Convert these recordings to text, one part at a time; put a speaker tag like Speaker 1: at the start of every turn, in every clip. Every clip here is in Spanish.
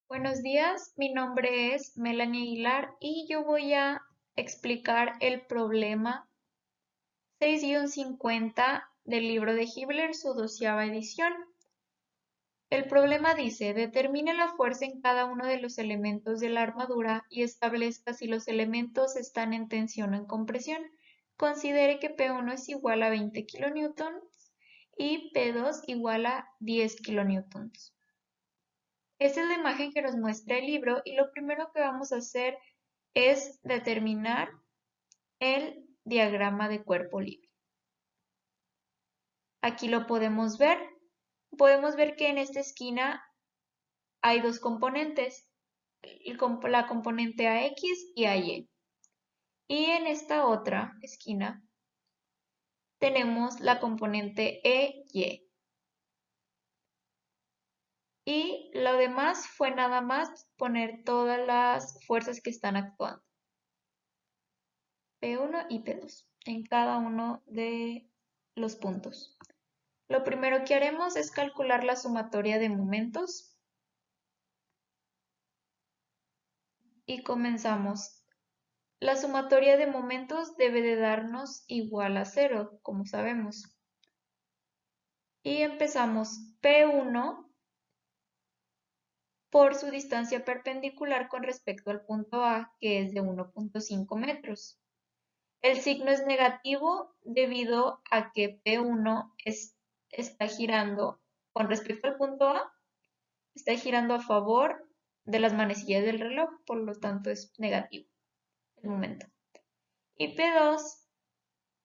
Speaker 1: Buenos días, mi nombre es Melanie Aguilar y yo voy a explicar el problema 6-50 del libro de Hibbeler, su 12ª edición. El problema dice, determine la fuerza en cada uno de los elementos de la armadura y establezca si los elementos están en tensión o en compresión. Considere que P1 es igual a 20 kilonewtons y P2 igual a 10 kilonewtons. Esta es la imagen que nos muestra el libro y lo primero que vamos a hacer es determinar el diagrama de cuerpo libre. Aquí lo podemos ver. Podemos ver que en esta esquina hay dos componentes, la componente AX y AY. Y en esta otra esquina tenemos la componente EY. Y lo demás fue nada más poner todas las fuerzas que están actuando. P1 y P2 en cada uno de los puntos. Lo primero que haremos es calcular la sumatoria de momentos y comenzamos. La sumatoria de momentos debe de darnos igual a 0, como sabemos. Y empezamos P1 por su distancia perpendicular con respecto al punto A, que es de 1.5 metros. El signo es negativo debido a que P1 está girando con respecto al punto A, está girando a favor de las manecillas del reloj, por lo tanto es negativo el momento. Y P2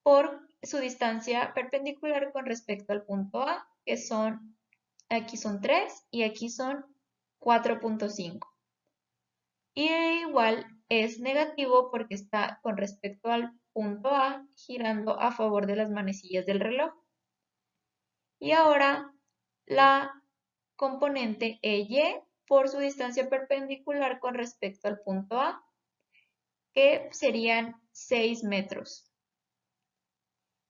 Speaker 1: por su distancia perpendicular con respecto al punto A, que aquí son 3 y aquí son 4.5. Y igual es negativo porque está con respecto al punto A girando a favor de las manecillas del reloj. Y ahora la componente EY por su distancia perpendicular con respecto al punto A, que serían 6 metros.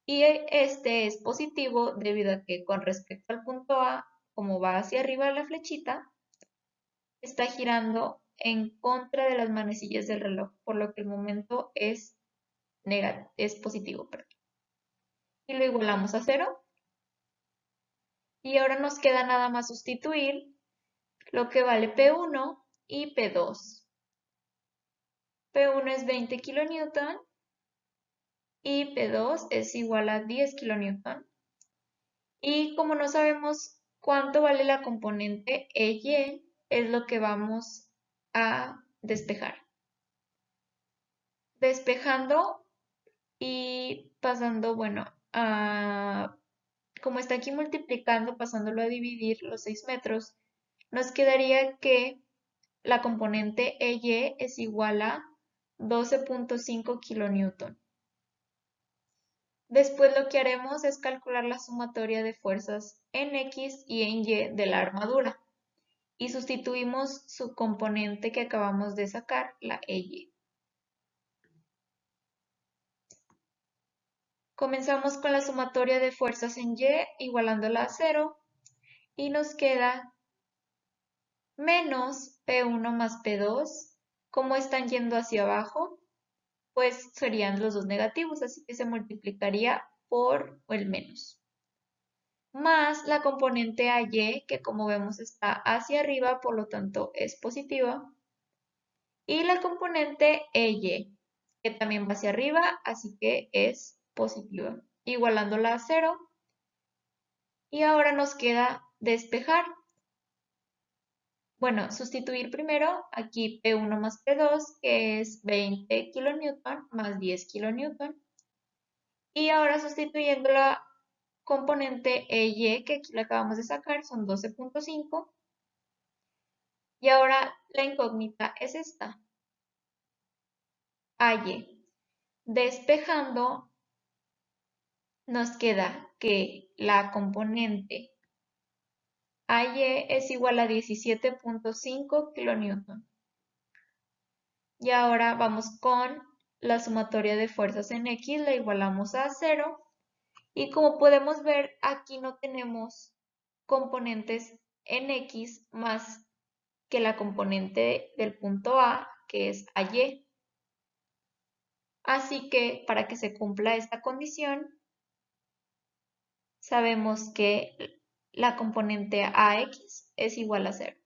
Speaker 1: Y este es positivo debido a que con respecto al punto A, como va hacia arriba la flechita, está girando en contra de las manecillas del reloj, por lo que el momento es positivo. Perdón. Y lo igualamos a 0. Y ahora nos queda nada más sustituir lo que vale P1 y P2. P1 es 20 kilonewton y P2 es igual a 10 kilonewton. Y como no sabemos cuánto vale la componente EY, es lo que vamos a despejar. Despejando y pasando, bueno, como está aquí multiplicando, pasándolo a dividir los 6 metros, nos quedaría que la componente EY es igual a 12.5 kilonewton. Después lo que haremos es calcular la sumatoria de fuerzas en X y en Y de la armadura y sustituimos su componente que acabamos de sacar, la EY. Comenzamos con la sumatoria de fuerzas en Y igualándola a 0 y nos queda menos P1 más P2. Como están yendo hacia abajo, pues serían los dos negativos, así que se multiplicaría por el menos. Más la componente AY, que como vemos está hacia arriba, por lo tanto es positiva. Y la componente EY, que también va hacia arriba, así que es positiva, igualándola a 0. Y ahora nos queda despejar. Bueno, sustituir primero aquí P1 más P2, que es 20 kilonewton más 10 kilonewton. Y ahora sustituyendo la componente EY, que aquí la acabamos de sacar, son 12.5. Y ahora la incógnita es esta. AY. Despejando, nos queda que la componente AY es igual a 17.5 kilonewton. Y ahora vamos con la sumatoria de fuerzas en X, la igualamos a 0. Y como podemos ver, aquí no tenemos componentes en X más que la componente del punto A, que es AY. Así que para que se cumpla esta condición, sabemos que la componente AX es igual a 0.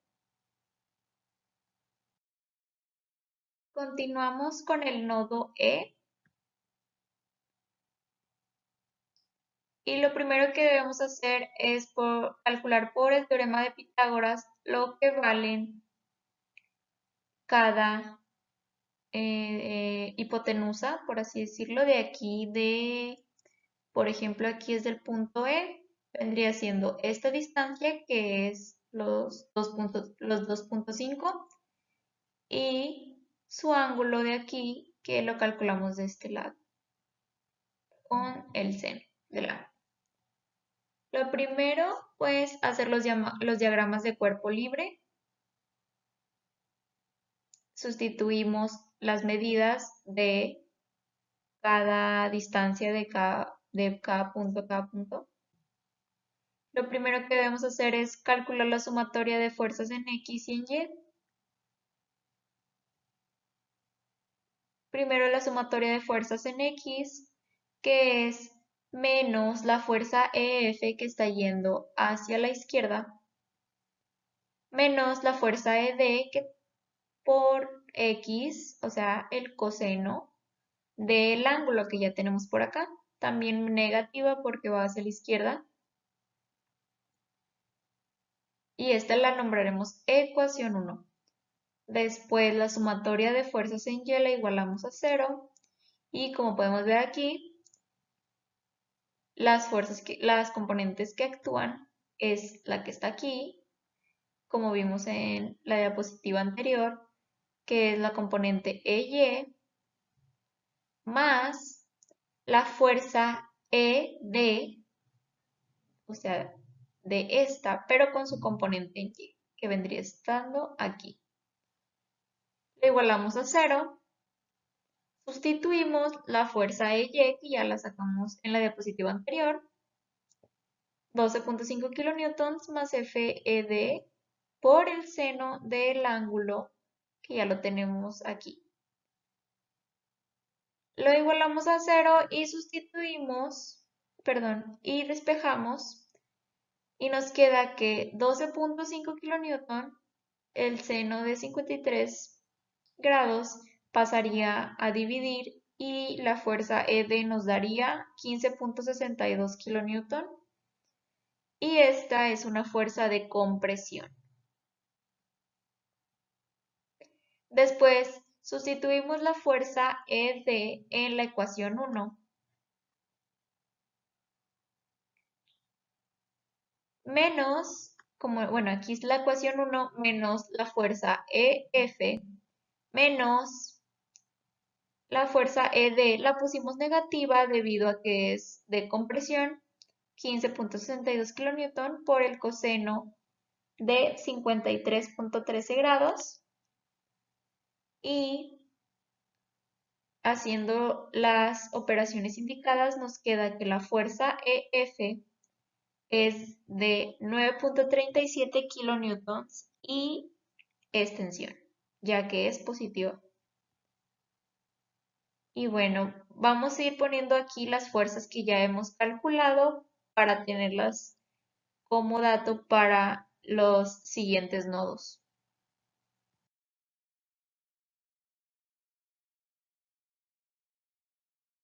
Speaker 1: Continuamos con el nodo E. Y lo primero que debemos hacer es calcular por el teorema de Pitágoras lo que valen cada hipotenusa, por así decirlo, de aquí por ejemplo, aquí es del punto E, vendría siendo esta distancia que es los 2.5 y su ángulo de aquí que lo calculamos de este lado con el seno del ángulo. Lo primero, pues, hacer los diagramas de cuerpo libre. Sustituimos las medidas de cada distancia de cada punto a cada punto. Lo primero que debemos hacer es calcular la sumatoria de fuerzas en X y en Y. Primero la sumatoria de fuerzas en X, que es menos la fuerza EF que está yendo hacia la izquierda, menos la fuerza ED que por X, o sea, el coseno del ángulo que ya tenemos por acá, también negativa porque va hacia la izquierda. Y esta la nombraremos ecuación 1. Después la sumatoria de fuerzas en Y la igualamos a 0. Y como podemos ver aquí, las componentes que actúan es la que está aquí, como vimos en la diapositiva anterior, que es la componente EY, más la fuerza ED, o sea, de esta, pero con su componente en Y, que vendría estando aquí. Lo igualamos a 0. Sustituimos la fuerza EY, que ya la sacamos en la diapositiva anterior, 12.5 kilonewtons más FED por el seno del ángulo, que ya lo tenemos aquí. Lo igualamos a 0 y y despejamos, y nos queda que 12.5 kilonewton, el seno de 53 grados, pasaría a dividir y la fuerza ED nos daría 15.62 kilonewton y esta es una fuerza de compresión. Después sustituimos la fuerza ED en la ecuación 1 menos, bueno, aquí es la ecuación 1 menos la fuerza EF menos la fuerza ED, la pusimos negativa debido a que es de compresión, 15.62 kilonewton por el coseno de 53.13 grados y haciendo las operaciones indicadas nos queda que la fuerza EF es de 9.37 kilonewtons y es tensión, ya que es positiva. Y bueno, vamos a ir poniendo aquí las fuerzas que ya hemos calculado para tenerlas como dato para los siguientes nodos.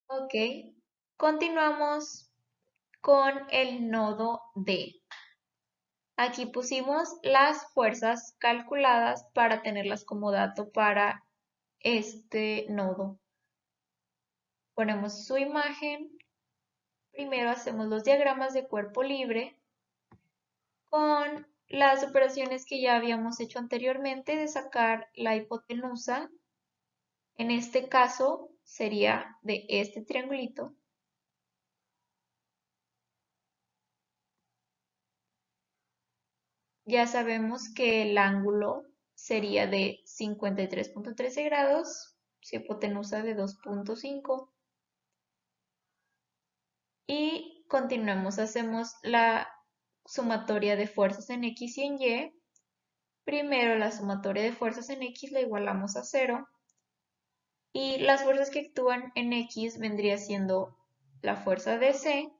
Speaker 1: Ok, continuamos con el nodo D. Aquí pusimos las fuerzas calculadas para tenerlas como dato para este nodo. Ponemos su imagen. Primero hacemos los diagramas de cuerpo libre con las operaciones que ya habíamos hecho anteriormente de sacar la hipotenusa. En este caso sería de este triangulito. Ya sabemos que el ángulo sería de 53.13 grados, su hipotenusa de 2.5. Y continuamos, hacemos la sumatoria de fuerzas en X y en Y Primero la sumatoria de fuerzas en X la igualamos a 0 y las fuerzas que actúan en X vendría siendo la fuerza DC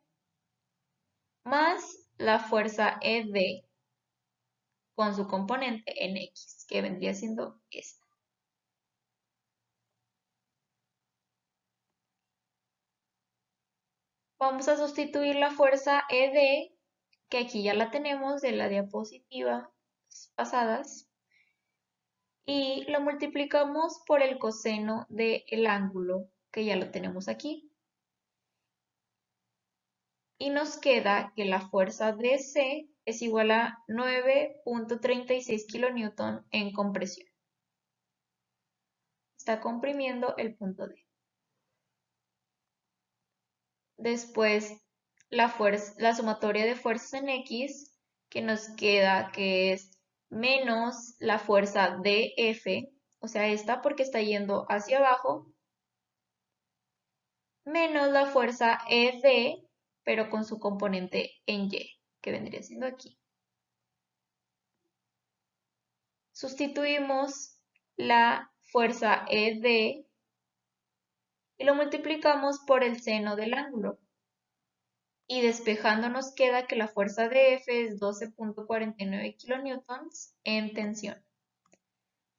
Speaker 1: más la fuerza ED con su componente en X, que vendría siendo esta. Vamos a sustituir la fuerza ED, que aquí ya la tenemos de la diapositiva pasadas, y lo multiplicamos por el coseno del ángulo, que ya lo tenemos aquí. Y nos queda que la fuerza DC es igual a 9.36 kN en compresión. Está comprimiendo el punto D. Después, la sumatoria de fuerzas en X, que nos queda que es menos la fuerza DF, o sea, esta porque está yendo hacia abajo, menos la fuerza ED, pero con su componente en Y, que vendría siendo aquí. Sustituimos la fuerza ED y lo multiplicamos por el seno del ángulo. Y despejando nos queda que la fuerza de F es 12.49 kN en tensión.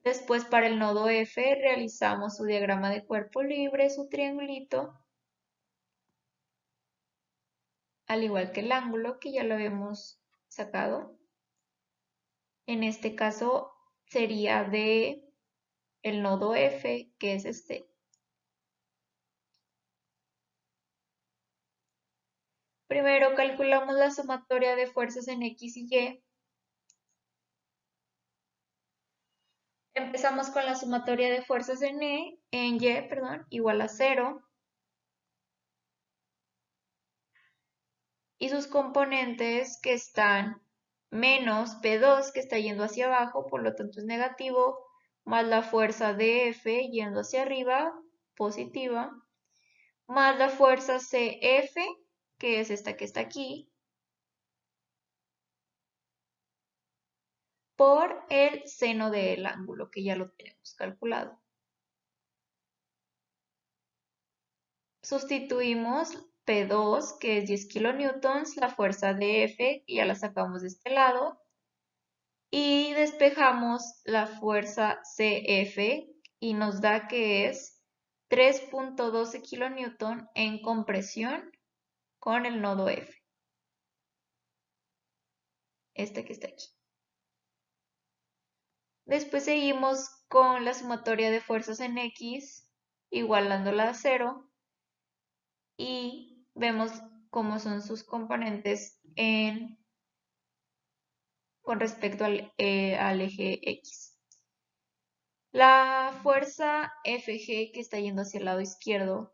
Speaker 1: Después para el nodo F realizamos su diagrama de cuerpo libre, su triangulito, al igual que el ángulo que ya lo habíamos sacado. En este caso sería de el nodo F, que es este. Primero calculamos la sumatoria de fuerzas en X y Y. Empezamos con la sumatoria de fuerzas en Y, igual a 0. Y sus componentes que están menos P2 que está yendo hacia abajo, por lo tanto es negativo, más la fuerza de F yendo hacia arriba, positiva, más la fuerza CF, que es esta que está aquí, por el seno del ángulo, que ya lo tenemos calculado. Sustituimos P2, que es 10 kilonewtons, la fuerza de F, y ya la sacamos de este lado, y despejamos la fuerza CF y nos da que es 3.12 kN en compresión con el nodo F, este que está aquí. Después seguimos con la sumatoria de fuerzas en X, igualándola a 0, y vemos cómo son sus componentes con respecto al eje X. La fuerza FG que está yendo hacia el lado izquierdo,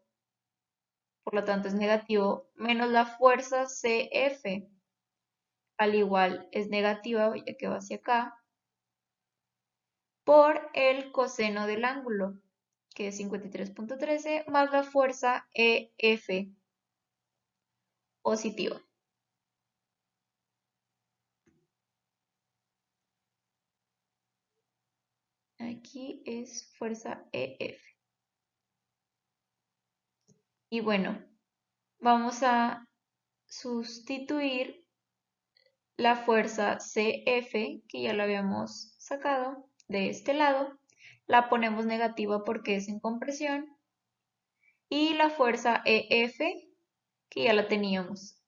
Speaker 1: por lo tanto es negativo, menos la fuerza CF, al igual es negativa, ya que va hacia acá, por el coseno del ángulo, que es 53.13, más la fuerza EF, positiva. Aquí es fuerza EF. Y bueno, vamos a sustituir la fuerza CF, que ya la habíamos sacado de este lado, la ponemos negativa porque es en compresión, y la fuerza EF, que ya la teníamos.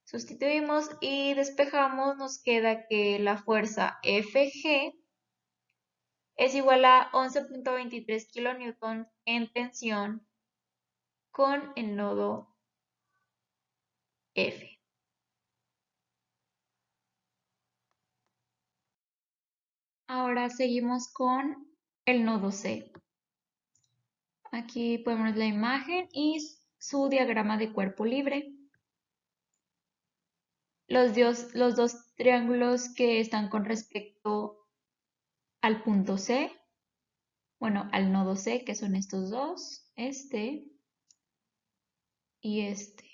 Speaker 1: Sustituimos y despejamos, nos queda que la fuerza FG es igual a 11.23 kN en tensión con el nodo F. Ahora seguimos con el nodo C. Aquí podemos ver la imagen y su diagrama de cuerpo libre. Los dos triángulos que están con respecto al punto C, bueno, al nodo C, que son estos dos, este y este.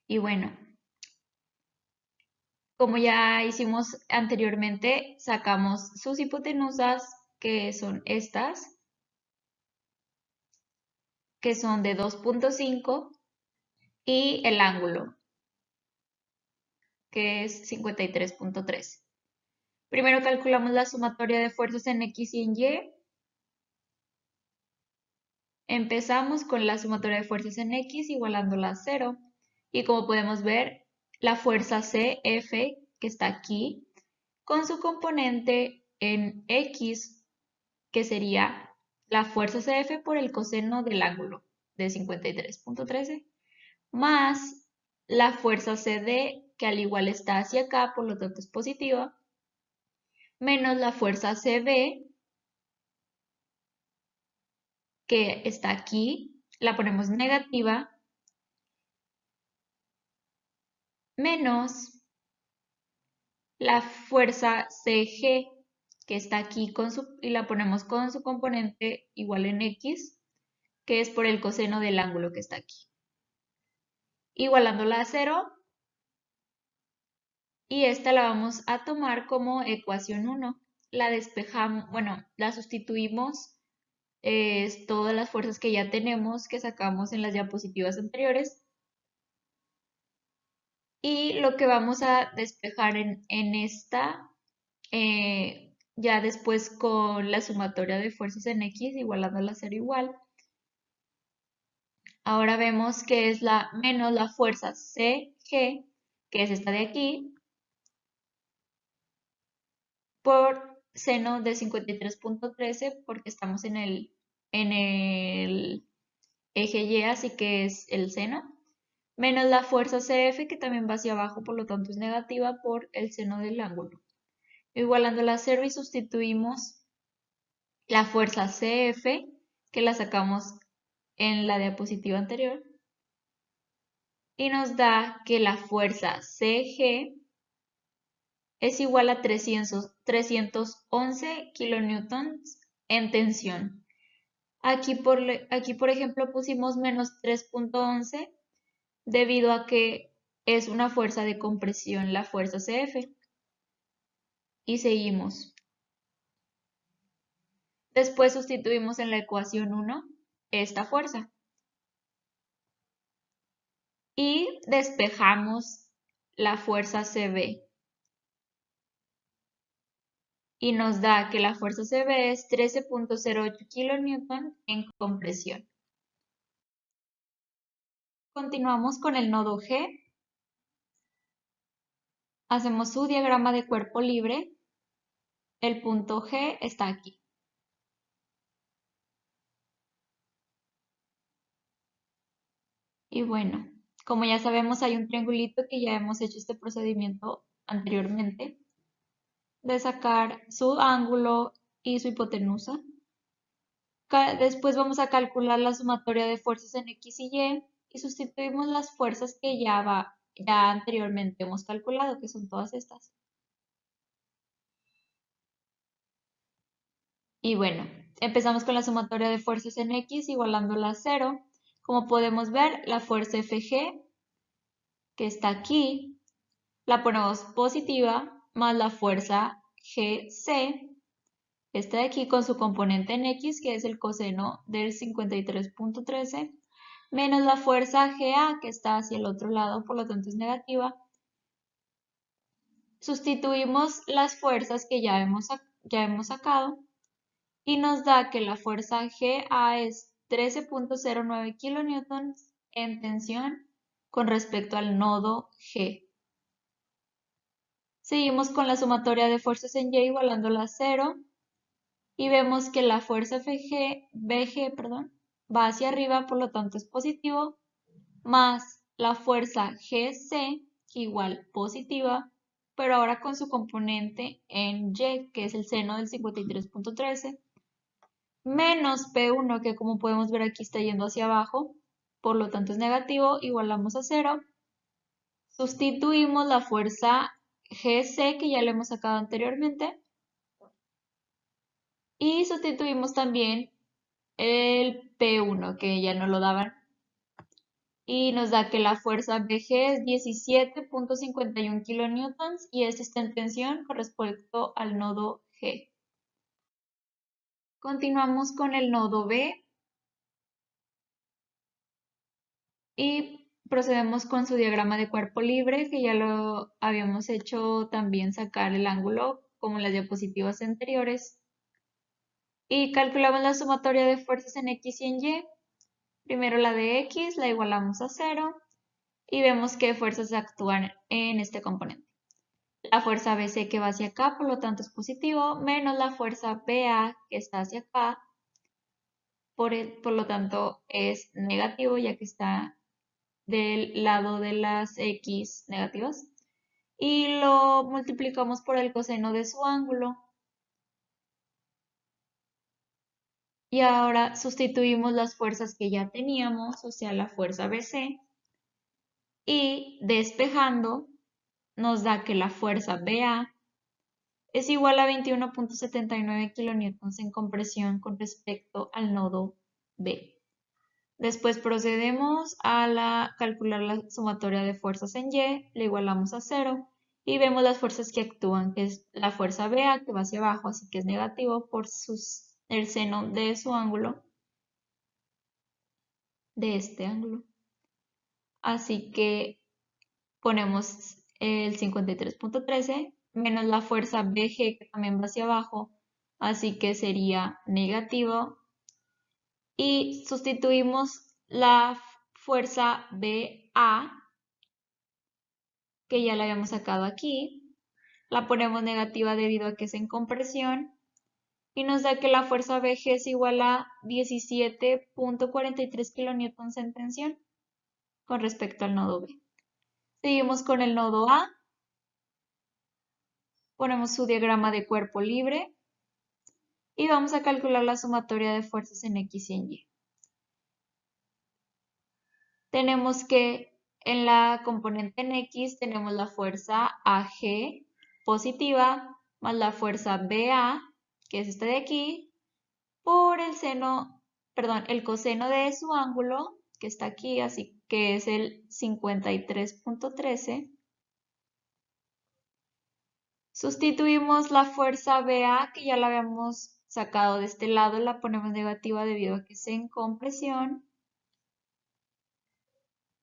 Speaker 1: Y bueno, como ya hicimos anteriormente, sacamos sus hipotenusas, que son estas, que son de 2.5, y el ángulo, que es 53.3. Primero calculamos la sumatoria de fuerzas en X y en Y. Empezamos con la sumatoria de fuerzas en X igualándola a 0. Y como podemos ver, la fuerza CF, que está aquí, con su componente en X, que sería la fuerza CF por el coseno del ángulo de 53.13, más la fuerza CD, que al igual está hacia acá, por lo tanto es positiva, menos la fuerza CB, que está aquí, la ponemos negativa, menos la fuerza CG, que está aquí y la ponemos con su componente igual en X, que es por el coseno del ángulo que está aquí. Igualándola a 0, y esta la vamos a tomar como ecuación 1. La despejamos, bueno, la sustituimos todas las fuerzas que ya tenemos, que sacamos en las diapositivas anteriores. Y lo que vamos a despejar en esta, ya después con la sumatoria de fuerzas en X, igualándola a 0 igual. Ahora vemos que es la menos la fuerza CG, que es esta de aquí, por seno de 53.13, porque estamos en el eje Y, así que es el seno, menos la fuerza CF, que también va hacia abajo, por lo tanto es negativa por el seno del ángulo. Igualándola a 0 y sustituimos la fuerza CF, que la sacamos en la diapositiva anterior, y nos da que la fuerza CG es igual a 311 kilonewtons en tensión. Aquí por ejemplo pusimos menos 3.11 debido a que es una fuerza de compresión la fuerza CF. Y seguimos. Después sustituimos en la ecuación 1 esta fuerza. Y despejamos la fuerza CB. Y nos da que la fuerza CB es 13.08 kN en compresión. Continuamos con el nodo G. Hacemos su diagrama de cuerpo libre. El punto G está aquí. Y bueno, como ya sabemos, hay un triangulito que ya hemos hecho este procedimiento anteriormente de sacar su ángulo y su hipotenusa. Después vamos a calcular la sumatoria de fuerzas en X y sustituimos las fuerzas que ya anteriormente hemos calculado, que son todas estas. Y bueno, empezamos con la sumatoria de fuerzas en X igualándola a 0. Como podemos ver, la fuerza FG, que está aquí, la ponemos positiva, más la fuerza GC, esta de aquí con su componente en X, que es el coseno del 53.13, menos la fuerza GA, que está hacia el otro lado, por lo tanto es negativa. Sustituimos las fuerzas que ya hemos sacado y nos da que la fuerza GA es 13.09 kN en tensión con respecto al nodo G. Seguimos con la sumatoria de fuerzas en Y igualándola a 0 y vemos que la fuerza BG va hacia arriba, por lo tanto es positivo, más la fuerza GC, que igual positiva, pero ahora con su componente en Y, que es el seno del 53.13, menos P1, que como podemos ver aquí está yendo hacia abajo, por lo tanto es negativo, igualamos a 0. Sustituimos la fuerza GC, que ya lo hemos sacado anteriormente, y sustituimos también el P1, que ya no lo daban. y nos da que la fuerza BG es 17.51 kilonewtons y esta está en tensión con respecto al nodo G. Continuamos con el nodo B y procedemos con su diagrama de cuerpo libre, que ya lo habíamos hecho también sacar el ángulo como en las diapositivas anteriores. Y calculamos la sumatoria de fuerzas en X y en Y. Primero la de X la igualamos a 0 y vemos qué fuerzas actúan en este componente. La fuerza BC que va hacia acá, por lo tanto es positivo, menos la fuerza BA que está hacia acá, por lo tanto es negativo ya que está del lado de las X negativas. Y lo multiplicamos por el coseno de su ángulo. Y ahora sustituimos las fuerzas que ya teníamos, o sea, la fuerza BC, y despejando nos da que la fuerza BA es igual a 21.79 kilonewtons en compresión con respecto al nodo B. Después procedemos a calcular la sumatoria de fuerzas en Y, le igualamos a 0 y vemos las fuerzas que actúan, que es la fuerza BA que va hacia abajo, así que es negativo por el seno de su ángulo, de este ángulo. Así que ponemos el 53.13 menos la fuerza BG que también va hacia abajo, así que sería negativo. Y sustituimos la fuerza BA, que ya la habíamos sacado aquí, la ponemos negativa debido a que es en compresión y nos da que la fuerza BG es igual a 17.43 kilonewtons en tensión con respecto al nodo B. Seguimos con el nodo A. Ponemos su diagrama de cuerpo libre y vamos a calcular la sumatoria de fuerzas en X y en Y. Tenemos que en la componente en X tenemos la fuerza AG positiva más la fuerza BA, que es esta de aquí, por el coseno de su ángulo, que está aquí, así que es el 53.13. Sustituimos la fuerza BA, que ya la habíamos sacado de este lado, la ponemos negativa debido a que es en compresión.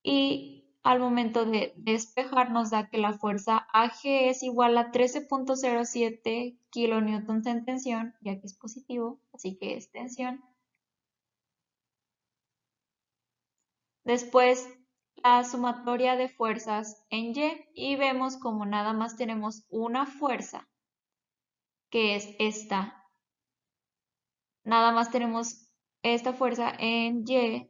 Speaker 1: Y al momento de despejar nos da que la fuerza AG es igual a 13.07 kilonewtons en tensión, ya que es positivo, así que es tensión. Después la sumatoria de fuerzas en Y vemos como nada más tenemos una fuerza, que es esta. Nada más tenemos esta fuerza en Y.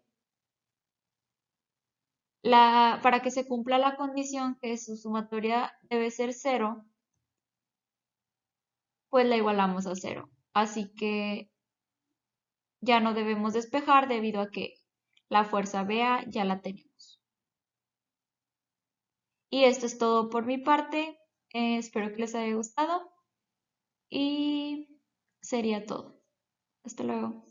Speaker 1: Para que se cumpla la condición que su sumatoria debe ser 0, pues la igualamos a 0. Así que ya no debemos despejar debido a que la fuerza BA ya la tenemos. Y esto es todo por mi parte. Espero que les haya gustado y sería todo. Hasta luego.